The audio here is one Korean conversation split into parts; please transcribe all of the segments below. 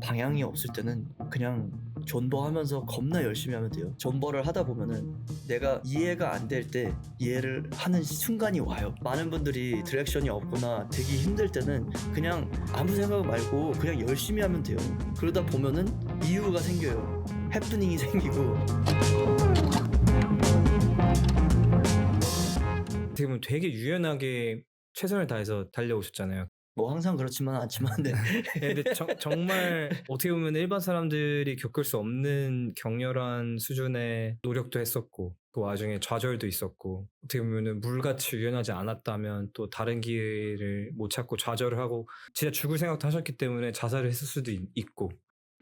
방향이 없을 때는 그냥 존버하면서 겁나 열심히 하면 돼요. 존버를 하다 보면은 내가 이해가 안 될 때 이해를 하는 순간이 와요. 많은 분들이 디렉션이 없거나 되기 힘들 때는 그냥 아무 생각 말고 그냥 열심히 하면 돼요. 그러다 보면은 이유가 생겨요. 해프닝이 생기고. 어떻게 보면 되게 유연하게 최선을 다해서 달려오셨잖아요. 뭐 항상 그렇지만 않지만 네. 근데 정말 어떻게 보면 일반 사람들이 겪을 수 없는 격렬한 수준의 노력도 했었고 그 와중에 좌절도 있었고 어떻게 보면 물같이 유연하지 않았다면 또 다른 기회를 못 찾고 좌절을 하고 진짜 죽을 생각도 하셨기 때문에 자살을 했을 수도 있고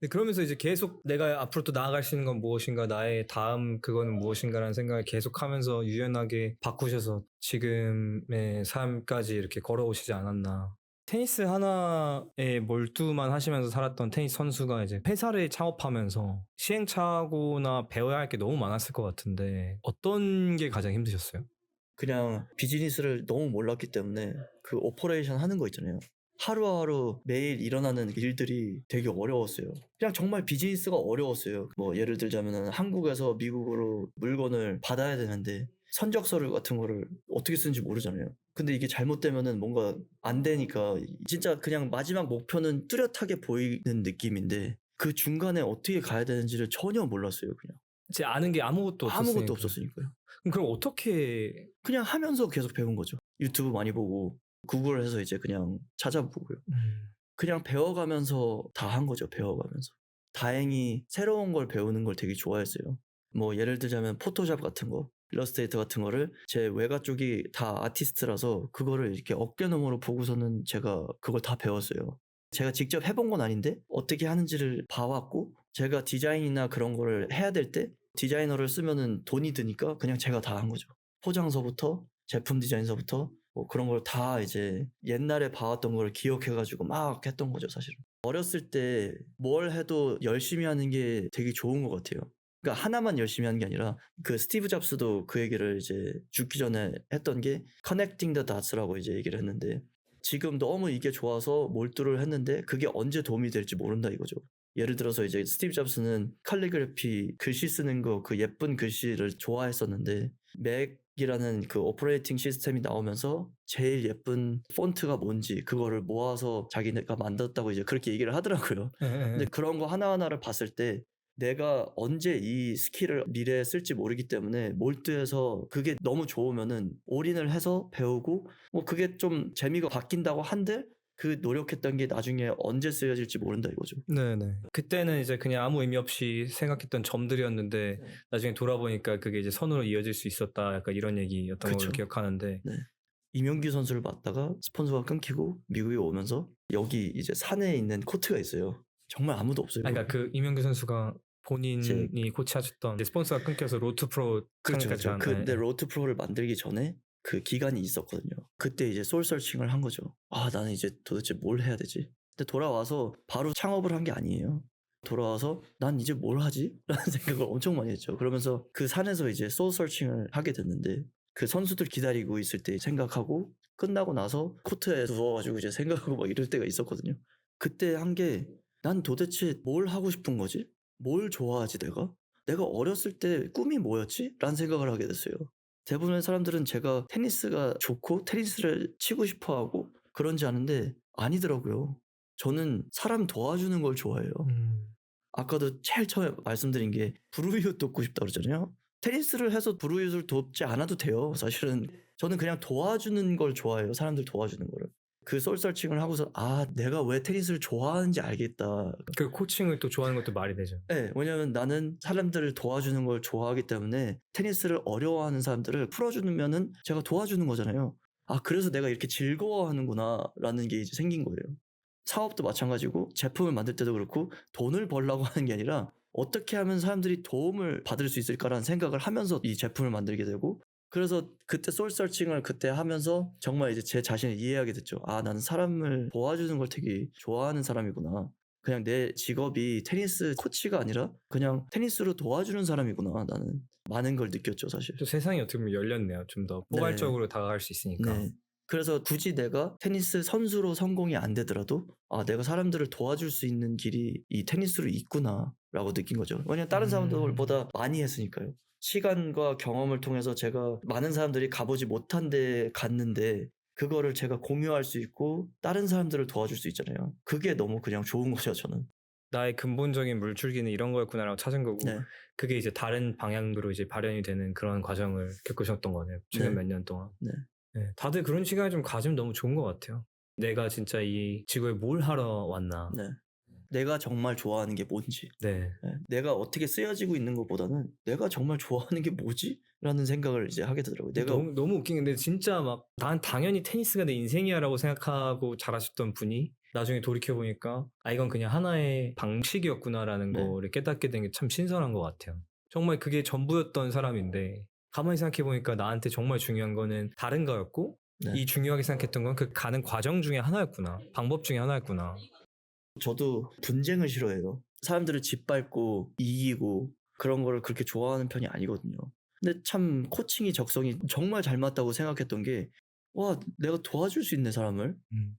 근데 그러면서 이제 계속 내가 앞으로 또 나아갈 수 있는 건 무엇인가 나의 다음 그거는 무엇인가라는 생각을 계속하면서 유연하게 바꾸셔서 지금의 삶까지 이렇게 걸어오시지 않았나. 테니스 하나에 몰두만 하시면서 살았던 테니스 선수가 이제 회사를 창업하면서 시행착오나 배워야 할 게 너무 많았을 것 같은데 어떤 게 가장 힘드셨어요? 그냥 비즈니스를 너무 몰랐기 때문에 그 오퍼레이션 하는 거 있잖아요. 하루하루 매일 일어나는 일들이 되게 어려웠어요. 그냥 정말 비즈니스가 어려웠어요. 뭐 예를 들자면은 한국에서 미국으로 물건을 받아야 되는데 선적서류 같은 거를 어떻게 쓰는지 모르잖아요. 근데 이게 잘못되면은 뭔가 안 되니까 진짜 그냥 마지막 목표는 뚜렷하게 보이는 느낌인데 그 중간에 어떻게 가야 되는지를 전혀 몰랐어요. 그냥 제 아는 게 아무것도 아무것도 없었으니까. 없었으니까요. 그럼 어떻게 그냥 하면서 계속 배운 거죠. 유튜브 많이 보고 구글해서 이제 그냥 찾아보고요. 그냥 배워가면서 다 한 거죠. 배워가면서. 다행히 새로운 걸 배우는 걸 되게 좋아했어요. 뭐 예를 들자면 포토샵 같은 거, 일러스트레이터 같은 거를 제 외가 쪽이 다 아티스트라서 그거를 이렇게 어깨너머로 보고서는 제가 그걸 다 배웠어요. 제가 직접 해본 건 아닌데 어떻게 하는지를 봐왔고 제가 디자인이나 그런 거를 해야 될 때 디자이너를 쓰면은 돈이 드니까 그냥 제가 다 한 거죠. 포장서부터 제품 디자인서부터 뭐 그런 걸 다 이제 옛날에 봐왔던 걸 기억해가지고 막 했던 거죠, 사실은. 어렸을 때 뭘 해도 열심히 하는 게 되게 좋은 것 같아요. 그러니까 하나만 열심히 하는 게 아니라 그 스티브 잡스도 그 얘기를 이제 죽기 전에 했던 게 connecting the dots라고 이제 얘기를 했는데 지금 너무 이게 좋아서 몰두를 했는데 그게 언제 도움이 될지 모른다 이거죠. 예를 들어서 이제 스티브 잡스는 칼리그래피 글씨 쓰는 거 그 예쁜 글씨를 좋아했었는데 맥이라는 그 오퍼레이팅 시스템이 나오면서 제일 예쁜 폰트가 뭔지 그거를 모아서 자기가 만들었다고 이제 그렇게 얘기를 하더라고요. 근데 그런 거 하나하나를 봤을 때 내가 언제 이 스킬을 미래에 쓸지 모르기 때문에 몰두해서 그게 너무 좋으면은 올인을 해서 배우고 뭐 그게 좀 재미가 바뀐다고 한들 그 노력했던 게 나중에 언제 쓰여질지 모른다 이거죠. 네네. 그때는 이제 그냥 아무 의미 없이 생각했던 점들이었는데 네. 나중에 돌아보니까 그게 이제 선으로 이어질 수 있었다. 약간 이런 얘기였던 그쵸. 걸로 기억하는데 네. 이명규 선수를 봤다가 스폰서가 끊기고 미국에 오면서 여기 이제 산에 있는 코트가 있어요. 정말 아무도 없어요. 그러니까 그 이명규 선수가 제 본인이 코치하셨던 스폰서가 끊겨서 로드 프로 그렇죠, 창립까지 그렇죠. 한 근데 로드 프로를 만들기 전에 그 기간이 있었거든요. 그때 이제 소울 서칭을 한 거죠. 아, 나는 이제 도대체 뭘 해야 되지? 근데 돌아와서 바로 창업을 한 게 아니에요. 돌아와서 난 이제 뭘 하지? 라는 생각을 엄청 많이 했죠. 그러면서 그 산에서 이제 소울 서칭을 하게 됐는데 그 선수들 기다리고 있을 때 생각하고 끝나고 나서 코트에 누워가지고 이제 생각하고 막 이럴 때가 있었거든요. 그때 한 게 난 도대체 뭘 하고 싶은 거지? 뭘 좋아하지 내가? 내가 어렸을 때 꿈이 뭐였지? 라는 생각을 하게 됐어요. 대부분의 사람들은 제가 테니스가 좋고 테니스를 치고 싶어 하고 그런지 아는데 아니더라고요. 저는 사람 도와주는 걸 좋아해요. 아까도 제일 처음에 말씀드린 게 불우이웃 돕고 싶다 그러잖아요. 테니스를 해서 불우이웃을 돕지 않아도 돼요. 사실은 저는 그냥 도와주는 걸 좋아해요. 사람들 도와주는 거를. 그 소울 서칭을 하고서 아 내가 왜 테니스를 좋아하는지 알겠다. 그 코칭을 또 좋아하는 것도 말이 되죠. 네, 왜냐면 나는 사람들을 도와주는 걸 좋아하기 때문에 테니스를 어려워하는 사람들을 풀어주면은 제가 도와주는 거잖아요. 아, 그래서 내가 이렇게 즐거워하는구나 라는 게 이제 생긴 거예요. 사업도 마찬가지고 제품을 만들 때도 그렇고 돈을 벌려고 하는 게 아니라 어떻게 하면 사람들이 도움을 받을 수 있을까라는 생각을 하면서 이 제품을 만들게 되고 그래서 그때 소울 서칭을 그때 하면서 정말 이제 제 자신을 이해하게 됐죠. 아, 나는 사람을 도와주는 걸 되게 좋아하는 사람이구나. 그냥 내 직업이 테니스 코치가 아니라 그냥 테니스로 도와주는 사람이구나. 나는 많은 걸 느꼈죠, 사실. 또 세상이 어떻게 보면 열렸네요. 좀 더 포괄적으로 다가갈 수 있으니까. 네. 그래서 굳이 내가 테니스 선수로 성공이 안 되더라도 내가 사람들을 도와줄 수 있는 길이 이 테니스로 있구나라고 느낀 거죠. 왜냐면 다른 사람들보다 많이 했으니까요. 시간과 경험을 통해서 제가 많은 사람들이 가보지 못한 데 갔는데 그거를 제가 공유할 수 있고 다른 사람들을 도와줄 수 있잖아요. 그게 너무 그냥 좋은 거죠, 저는. 나의 근본적인 물줄기는 이런 거였구나라고 찾은 거고 네. 그게 이제 다른 방향으로 이제 발현이 되는 그런 과정을 겪으셨던 거네요. 최근 네. 몇 년 동안. 네. 네, 다들 그런 시간을 좀 가지면 너무 좋은 것 같아요. 내가 진짜 이 지구에 뭘 하러 왔나. 네. 내가 정말 좋아하는 게 뭔지. 네. 네. 내가 어떻게 쓰여지고 있는 것보다는 내가 정말 좋아하는 게 뭐지? 라는 생각을 이제 하게 되더라고요. 내가 너무 웃긴 건데 진짜 막 난 당연히 테니스가 내 인생이야라고 생각하고 자라셨던 분이 나중에 돌이켜보니까 이건 그냥 하나의 방식이었구나라는 네. 거를 깨닫게 된 게 참 신선한 것 같아요. 정말 그게 전부였던 사람인데 가만히 생각해보니까 나한테 정말 중요한 거는 다른 거였고 네. 이 중요하게 생각했던 건 그 가는 과정 중에 하나였구나. 방법 중에 하나였구나. 저도 분쟁을 싫어해요. 사람들을 짓밟고 이기고 그런 거를 그렇게 좋아하는 편이 아니거든요. 근데 참 코칭이 적성이 정말 잘 맞다고 생각했던 게 내가 도와줄 수 있는 사람을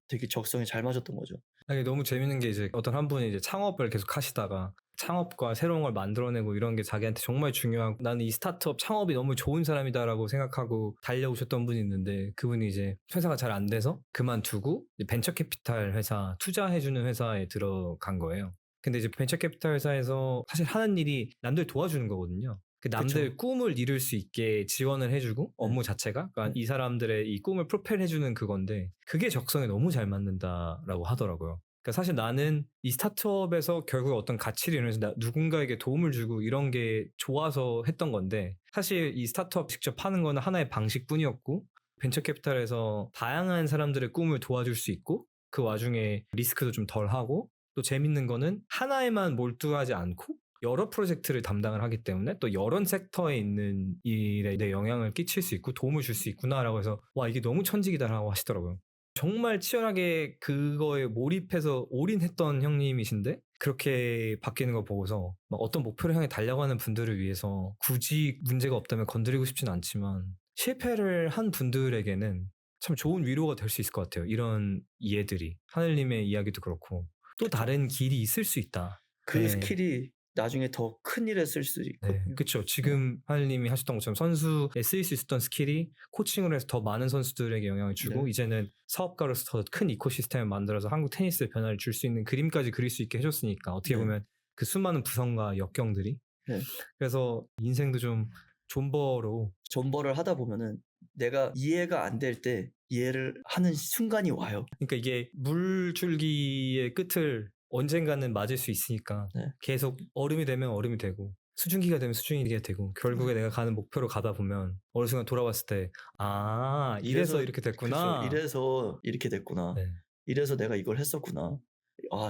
되게 적성이 잘 맞았던 거죠. 아니, 너무 재밌는 게 이제 어떤 한 분이 이제 창업을 계속 하시다가 창업과 새로운 걸 만들어내고 이런 게 자기한테 정말 중요하고 나는 이 스타트업 창업이 너무 좋은 사람이다라고 생각하고 달려오셨던 분이 있는데 그분이 이제 회사가 잘 안 돼서 그만두고 벤처 캐피탈 회사 투자해주는 회사에 들어간 거예요. 근데 이제 벤처 캐피탈 회사에서 사실 하는 일이 남들 도와주는 거거든요. 그 남들 그쵸. 꿈을 이룰 수 있게 지원을 해주고 업무 자체가 그러니까 이 사람들의 이 꿈을 프로펠해주는 그건데 그게 적성에 너무 잘 맞는다라고 하더라고요. 그러니까 사실 나는 이 스타트업에서 결국 어떤 가치를 이루면서 누군가에게 도움을 주고 이런 게 좋아서 했던 건데 사실 이 스타트업 직접 하는 거는 하나의 방식뿐이었고 벤처 캐피탈에서 다양한 사람들의 꿈을 도와줄 수 있고 그 와중에 리스크도 좀 덜하고 또 재밌는 거는 하나에만 몰두하지 않고 여러 프로젝트를 담당을 하기 때문에 또 여러 섹터에 있는 일에 내 영향을 끼칠 수 있고 도움을 줄 수 있구나라고 해서 이게 너무 천직이다라고 하시더라고요. 정말 치열하게 그거에 몰입해서 올인했던 형님이신데 그렇게 바뀌는 거 보고서 막 어떤 목표를 향해 달려가는 분들을 위해서 굳이 문제가 없다면 건드리고 싶진 않지만 실패를 한 분들에게는 참 좋은 위로가 될 수 있을 것 같아요. 이런 이해들이 하늘님의 이야기도 그렇고 또 다른 길이 있을 수 있다. 그 네. 스킬이 나중에 더 큰 일에 쓸 수 네, 있거든요. 그렇죠. 지금 하늘님이 하셨던 것처럼 선수에 쓰일 수 있었던 스킬이 코칭으로 해서 더 많은 선수들에게 영향을 주고 네. 이제는 사업가로서 더 큰 이코시스템을 만들어서 한국 테니스의 변화를 줄 수 있는 그림까지 그릴 수 있게 해줬으니까 어떻게 네. 보면 그 수많은 부성과 역경들이 네. 그래서 인생도 좀 존버로 존버를 하다 보면은 내가 이해가 안 될 때 이해를 하는 순간이 와요. 그러니까 이게 물줄기의 끝을 언젠가는 맞을 수 있으니까 네. 계속 얼음이 되면 얼음이 되고 수증기가 되면 수증기가 되고 결국에 내가 가는 목표로 가다 보면 어느 순간 돌아왔을 때 이래서 이렇게 됐구나. 그쵸. 이래서 이렇게 됐구나. 네. 이래서 내가 이걸 했었구나.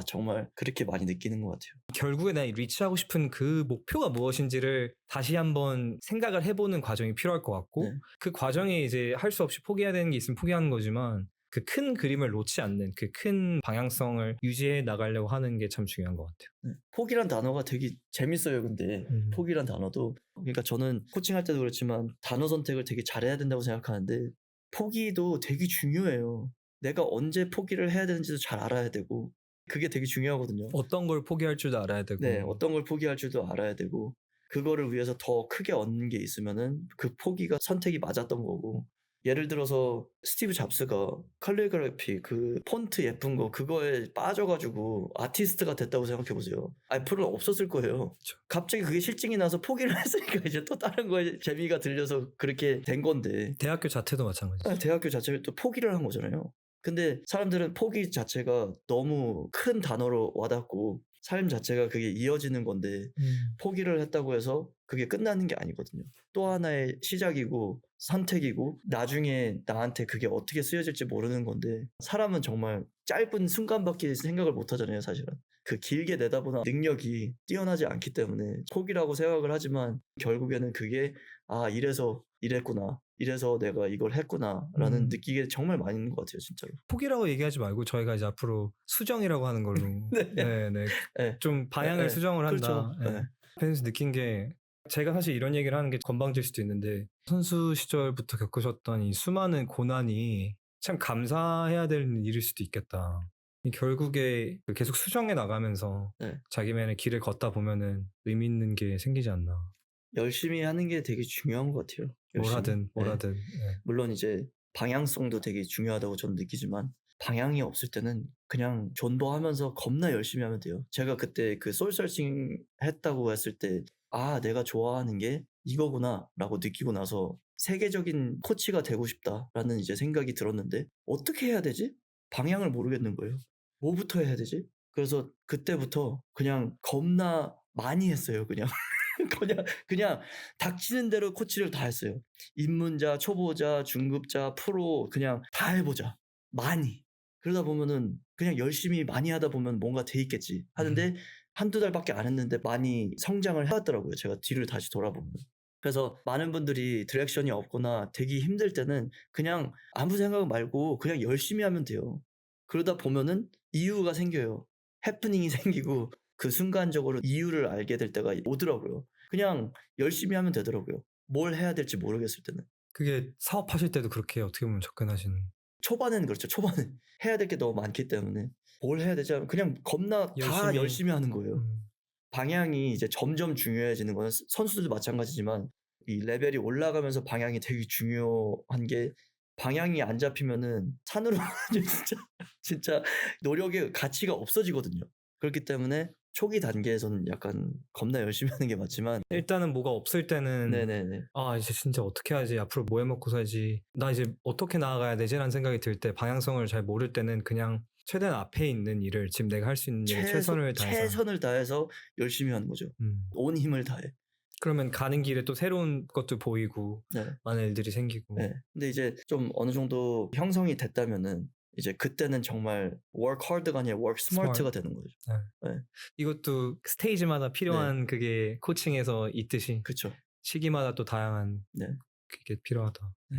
정말 그렇게 많이 느끼는 것 같아요. 결국에 내가 리치하고 싶은 그 목표가 무엇인지를 다시 한번 생각을 해보는 과정이 필요할 것 같고 네. 그 과정에 이제 할 수 없이 포기해야 되는 게 있으면 포기하는 거지만 그 큰 그림을 놓지 않는 그 큰 방향성을 유지해 나가려고 하는 게 참 중요한 것 같아요. 네. 포기란 단어가 되게 재밌어요. 근데 포기란 단어도 그러니까 저는 코칭할 때도 그렇지만 단어 선택을 되게 잘해야 된다고 생각하는데 포기도 되게 중요해요. 내가 언제 포기를 해야 되는지도 잘 알아야 되고 그게 되게 중요하거든요. 어떤 걸 포기할 줄도 알아야 되고 네, 어떤 걸 포기할 줄도 알아야 되고 그거를 위해서 더 크게 얻는 게 있으면은 그 포기가 선택이 맞았던 거고 예를 들어서 스티브 잡스가 칼리그래피 그 폰트 예쁜 거 그거에 빠져가지고 아티스트가 됐다고 생각해보세요. 앞으로는 없었을 거예요. 그쵸. 갑자기 그게 실증이 나서 포기를 했으니까 이제 또 다른 거에 재미가 들려서 그렇게 된 건데 대학교 자체도 마찬가지죠. 대학교 자체를 또 포기를 한 거잖아요. 근데 사람들은 포기 자체가 너무 큰 단어로 와닿고 삶 자체가 그게 이어지는 건데 포기를 했다고 해서 그게 끝나는 게 아니거든요. 또 하나의 시작이고 선택이고 나중에 나한테 그게 어떻게 쓰여질지 모르는 건데 사람은 정말 짧은 순간밖에 생각을 못 하잖아요, 사실은. 그 길게 내다보는 능력이 뛰어나지 않기 때문에 포기라고 생각을 하지만 결국에는 그게 이래서 이랬구나. 이래서 내가 이걸 했구나 라는 느끼게 정말 많이 있는 것 같아요, 진짜로. 포기라고 얘기하지 말고 저희가 이제 앞으로 수정이라고 하는 걸로 네. 네. 네. 좀 방향을 네. 수정을 한다. 그렇죠. 네. 그래서 느낀 게 제가 사실 이런 얘기를 하는 게 건방질 수도 있는데 선수 시절부터 겪으셨던 이 수많은 고난이 참 감사해야 될 일일 수도 있겠다. 결국에 계속 수정해 나가면서 네. 자기만의 길을 걷다 보면은 의미 있는 게 생기지 않나. 열심히 하는 게 되게 중요한 것 같아요. 열심히. 뭘 네. 하든. 네. 물론 이제 방향성도 되게 중요하다고 저는 느끼지만 방향이 없을 때는 그냥 존버하면서 겁나 열심히 하면 돼요. 제가 그때 그 소울 서칭 했다고 했을 때 아, 내가 좋아하는 게 이거구나라고 느끼고 나서 세계적인 코치가 되고 싶다라는 이제 생각이 들었는데 어떻게 해야 되지? 방향을 모르겠는 거예요. 뭐부터 해야 되지? 그래서 그때부터 그냥 겁나 많이 했어요. 그냥 그냥 닥치는 대로 코치를 다 했어요. 입문자, 초보자, 중급자, 프로 그냥 다 해보자. 많이. 그러다 보면은 그냥 열심히 많이 하다 보면 뭔가 돼 있겠지 하는데 한두 달밖에 안 했는데 많이 성장을 해왔더라고요. 제가 뒤를 다시 돌아보면. 그래서 많은 분들이 디렉션이 없거나 되기 힘들 때는 그냥 아무 생각 말고 그냥 열심히 하면 돼요. 그러다 보면은 이유가 생겨요. 해프닝이 생기고 그 순간적으로 이유를 알게 될 때가 오더라고요. 그냥 열심히 하면 되더라고요. 뭘 해야 될지 모르겠을 때는. 그게 사업하실 때도 그렇게 어떻게 보면 접근하시는. 초반에는 그렇죠. 초반엔 해야 될 게 너무 많기 때문에 뭘 해야 되지 하면 그냥 겁나 다 열심히 하는 거예요. 방향이 이제 점점 중요해지는 건 선수들도 마찬가지지만 이 레벨이 올라가면서 방향이 되게 중요한 게 방향이 안 잡히면은 산으로 진짜 노력의 가치가 없어지거든요. 그렇기 때문에 초기 단계에서는 약간 겁나 열심히 하는 게 맞지만 일단은 뭐가 없을 때는 네네네. 아 이제 진짜 어떻게 하지? 앞으로 뭐 해먹고 살지? 나 이제 어떻게 나아가야 되지? 라는 생각이 들 때 방향성을 잘 모를 때는 그냥 최대한 앞에 있는 일을 지금 내가 할 수 있는 일에 최선을 다해서 최선을 다해서 열심히 하는 거죠. 온 힘을 다해. 그러면 가는 길에 또 새로운 것도 보이고 네. 많은 일들이 생기고 네. 근데 이제 좀 어느 정도 형성이 됐다면은 이제 그때는 정말 work hard가 아니라 work smart가 되는 거죠. 네. 네. 이것도 스테이지마다 필요한 그게 코칭에서 있듯이 그렇죠. 시기마다 또 다양한 네. 그게 필요하다. 네.